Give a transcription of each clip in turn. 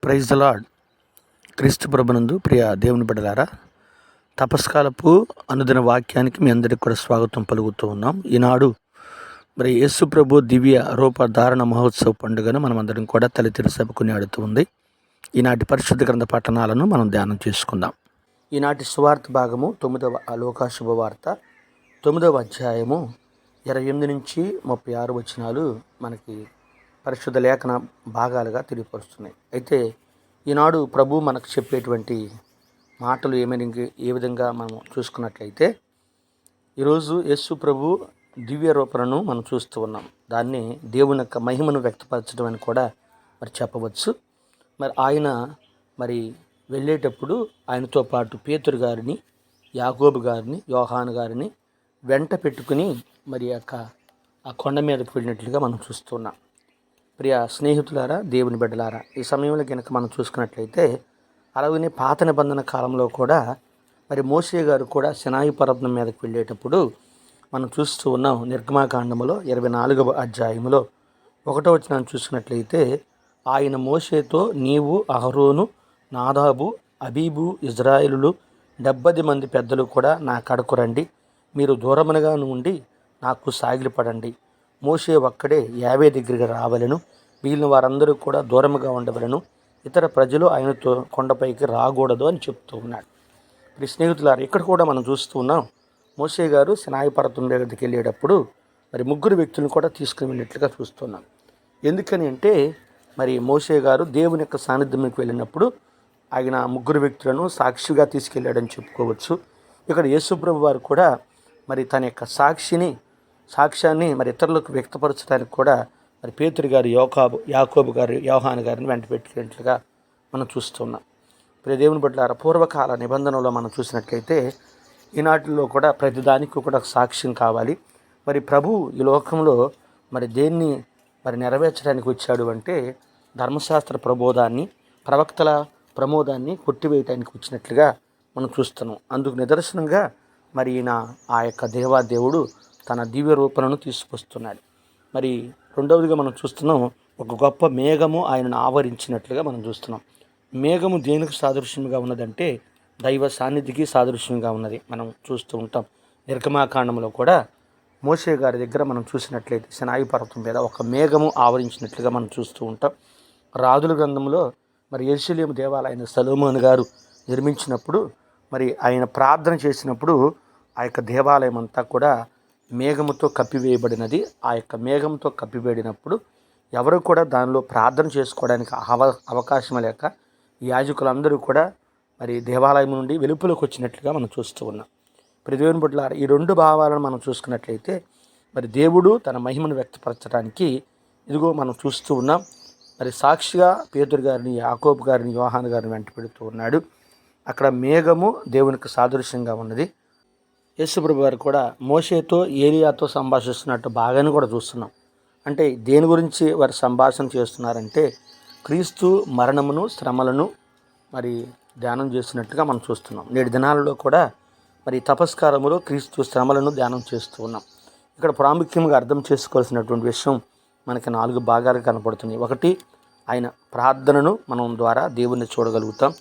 Praise the lord. క్రీస్తు ప్రభునందు ప్రియ దేవుని బిడ్డలారా, తపస్కాలపు అనుదిన వాక్యానికి మీ అందరికీ కూడా స్వాగతం పలుకుతూ ఉన్నాం. ఈనాడు మరి యేసు ప్రభు దివ్య రూప ధారణ మహోత్సవ పండుగను మనం అందరం కూడా తల్లితిరి సభ కొనియాడుతూ ఉంది. ఈనాటి పరిశుద్ధ గ్రంథ పట్టణాలను మనం ధ్యానం చేసుకుందాం. ఈనాటి సువార్త భాగము 9వ లోకా శుభవార్త 9వ అధ్యాయము 28 నుంచి 36 వచనాలు మనకి పరిశుద్ధ లేఖన భాగాలుగా తెలియపరుస్తున్నాయి. అయితే ఈనాడు ప్రభు మనకు చెప్పేటువంటి మాటలు ఏ విధంగా మనం చూసుకున్నట్లయితే, ఈరోజు యేసు ప్రభు దివ్య రూపణను మనం చూస్తూ ఉన్నాం. దాన్ని దేవుని యొక్క మహిమను వ్యక్తపరచడం అని కూడా మరి చెప్పవచ్చు. మరి ఆయన వెళ్ళేటప్పుడు ఆయనతో పాటు పేతురు గారిని, యాకోబు గారిని, యోహాను గారిని వెంట పెట్టుకుని ఆ కొండ మీదకి వెళ్ళినట్లుగా మనం చూస్తున్నాం. ప్రియ స్నేహితులారా, దేవుని బిడ్డలారా, ఈ సమయంలో కనుక మనం చూసుకున్నట్లయితే, అలాగనే పాత నిబంధన కాలంలో కూడా మోషే గారు కూడా సినాయి పర్వతం మీదకి వెళ్ళేటప్పుడు మనం చూస్తూ ఉన్నాం. నిర్గమాకాండములో 24వ అధ్యాయంలో 1వ వచనాన్ని చూసినట్లయితే, ఆయన మోషేతో, నీవు, అహరోను, నాదాబు, అబీబు, ఇజ్రాయేలులు 70 మంది పెద్దలు కూడా నా కడకు రండి, మీరు దూరమునగా నుండి నాకు సాగిలపడండి. మోషే ఒక్కడే యావే దగ్గరికి రావలను, మిగిలిన వారందరూ కూడా దూరముగా ఉండవలను, ఇతర ప్రజలు ఆయనతో కొండపైకి రాకూడదు అని చెప్తూ ఉన్నాడు. ఈ స్నేహితులారు, ఇక్కడ కూడా మనం చూస్తూ ఉన్నాం. మోషే గారు సినాయి పర్వతం దగ్గరికి వెళ్ళేటప్పుడు ముగ్గురు వ్యక్తులను కూడా తీసుకుని వెళ్ళినట్లుగా చూస్తున్నాం. ఎందుకని అంటే, మోషే గారు దేవుని యొక్క సాన్నిధ్యంకి వెళ్ళినప్పుడు ఆయన ముగ్గురు వ్యక్తులను సాక్షిగా తీసుకెళ్ళాడని చెప్పుకోవచ్చు. ఇక్కడ యేసుప్రభు వారు కూడా తన యొక్క సాక్ష్యాన్ని ఇతరులకు వ్యక్తపరచడానికి కూడా పేతురు గారు, యాకోబు గారు, యోహాను గారిని వెంట పెట్టినట్లుగా మనం చూస్తున్నాం. ప్రియ దేవుని బిడ్డలారా, పూర్వకాల నిబంధనలో మనం చూసినట్లయితే, ఈనాటిలో కూడా ప్రతిదానికి కూడా సాక్ష్యం కావాలి. ప్రభు ఈ లోకంలో దేన్ని నెరవేర్చడానికి వచ్చాడు అంటే, ధర్మశాస్త్ర ప్రబోధాన్ని, ప్రవక్తల ప్రమోదాన్ని కొట్టివేయటానికి వచ్చినట్లుగా మనం చూస్తున్నాం. అందుకు నిదర్శనంగా ఈయన ఆ యొక్క దేవాదేవుడు తన దివ్య రూపణను తీసుకొస్తున్నాడు. రెండవదిగా మనం చూస్తున్నాం, ఒక గొప్ప మేఘము ఆయనను ఆవరించినట్లుగా మనం చూస్తున్నాం. మేఘము దేనికి సాదృశ్యంగా ఉన్నదంటే, దైవ సాన్నిధికి సాదృశ్యంగా ఉన్నది మనం చూస్తూ ఉంటాం. నిర్గమాకాండంలో కూడా మోషే గారి దగ్గర మనం చూసినట్లయితే సినాయి పర్వతం మీద ఒక మేఘము ఆవరించినట్లుగా మనం చూస్తూ ఉంటాం. రాజుల గ్రంథంలో యెరూషలేము దేవాలయాన్ని సొలొమోను గారు నిర్మించినప్పుడు ఆయన ప్రార్థన చేసినప్పుడు ఆ యొక్క దేవాలయం అంతా కూడా మేఘముతో కప్పివేయబడినది. ఆ యొక్క మేఘంతో కప్పివేయబడినప్పుడు ఎవరు కూడా దానిలో ప్రార్థన చేసుకోవడానికి అవకాశం లేక యాజకులందరూ కూడా దేవాలయం నుండి వెలుపలకు వచ్చినట్లుగా మనం చూస్తూ ఉన్నాం. దేవుని బిడ్డలారా, ఈ రెండు భావాలను మనం చూసుకున్నట్లయితే దేవుడు తన మహిమను వ్యక్తపరచడానికి ఇదిగో మనం చూస్తూ ఉన్నాం. సాక్షిగా పేతురు గారిని, యాకోబు గారిని, యోహాను గారిని వెంట పెడుతూ ఉన్నాడు. అక్కడ మేఘము దేవునికి సాదృశ్యంగా ఉన్నది. యేసుప్రభు వారు కూడా మోషేతో, ఏలియాతో సంభాషిస్తున్నట్టు బాగానే కూడా చూస్తున్నాం. అంటే దేని గురించి వారు సంభాషణ చేస్తున్నారంటే, క్రీస్తు మరణమును, శ్రమలను ధ్యానం చేస్తున్నట్టుగా మనం చూస్తున్నాం. నేటి దినాలలో కూడా తపస్కారములో క్రీస్తు శ్రమలను ధ్యానం చేస్తూ ఉన్నాం. ఇక్కడ ప్రాముఖ్యంగా అర్థం చేసుకోవాల్సినటువంటి విషయం మనకి 4 భాగాలు కనపడుతున్నాయి. ఒకటి, ఆయన ప్రార్థనను మనం ద్వారా దేవుణ్ణి చూడగలుగుతాం.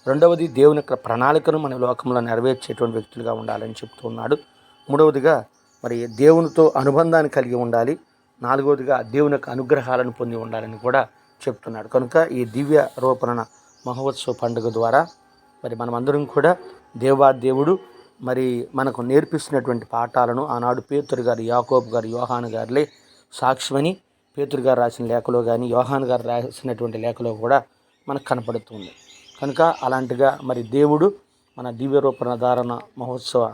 రెండవది, దేవుని యొక్క ప్రణాళికను మన లోకంలో నెరవేర్చేటువంటి వ్యక్తులుగా ఉండాలని చెప్తూ ఉన్నాడు. మూడవదిగా దేవునితో అనుబంధాన్ని కలిగి ఉండాలి. నాలుగవదిగా దేవుని యొక్క అనుగ్రహాలను పొంది ఉండాలని కూడా చెప్తున్నాడు. కనుక ఈ దివ్య రూపణ మహోత్సవ పండుగ ద్వారా మనమందరం కూడా దేవుడు మనకు నేర్పిస్తున్నటువంటి పాఠాలను ఆనాడు పేతురు గారు, యాకోబు గారు, యోహాను గారులే సాక్ష్యమని పేతురు గారు రాసిన లేఖలో కానీ, యోహాను గారు రాసినటువంటి లేఖలో కూడా మనకు కనపడుతుంది. కనుక అలాంటిగా దేవుడు మన దివ్య రూపణ ధారణ మహోత్సవ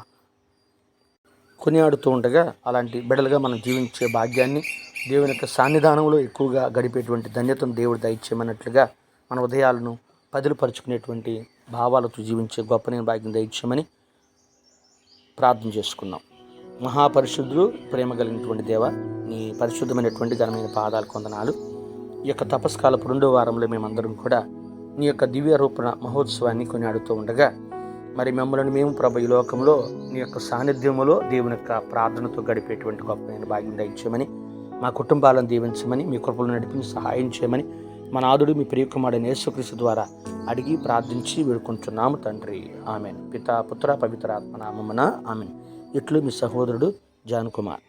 కొనియాడుతూ ఉండగా అలాంటి బిడ్డలుగా మనం జీవించే భాగ్యాన్ని, దేవుని యొక్క సన్నిధానంలో ఎక్కువగా గడిపేటువంటి ధన్యతను దేవుడు దయచేయమన్నట్లుగా మన ఉదయాలను పదిలపరుచుకునేటువంటి భావాలతో జీవించే గొప్ప భాగ్యం దయచేయమని ప్రార్థన చేసుకున్నాం. మహాపరిశుద్ధుడు, ప్రేమ కలిగినటువంటి దేవ, నీ పరిశుద్ధమైనటువంటి ఘనమైన పాదాలు కొందనాలు. ఈ యొక్క తపస్కాలపు 2వ వారంలో మేమందరం కూడా నీ యొక్క దివ్య రూపణ మహోత్సవాన్ని కొనియాడుతూ ఉండగా మమ్మల్ని మేము ప్రభు ఈ లోకంలో నీ యొక్క సాన్నిధ్యములో దేవుని యొక్క ప్రార్థనతో గడిపేటువంటి గొప్ప భాగ్యం దయచేయమని, మా కుటుంబాలను దీవించమని, మీ కృపలు నడిపించి సహాయం చేయమని మన ఆదుడు మీ ప్రియకుమారుడైన యేసుక్రీస్తు ద్వారా అడిగి ప్రార్థించి వేడుకుంటున్నాము తండ్రి. ఆమెన్. పితా పుత్ర పవిత్ర ఆత్మ నామమున ఆమెన్. ఇట్లు మీ సహోదరుడు జాన్ కుమార్.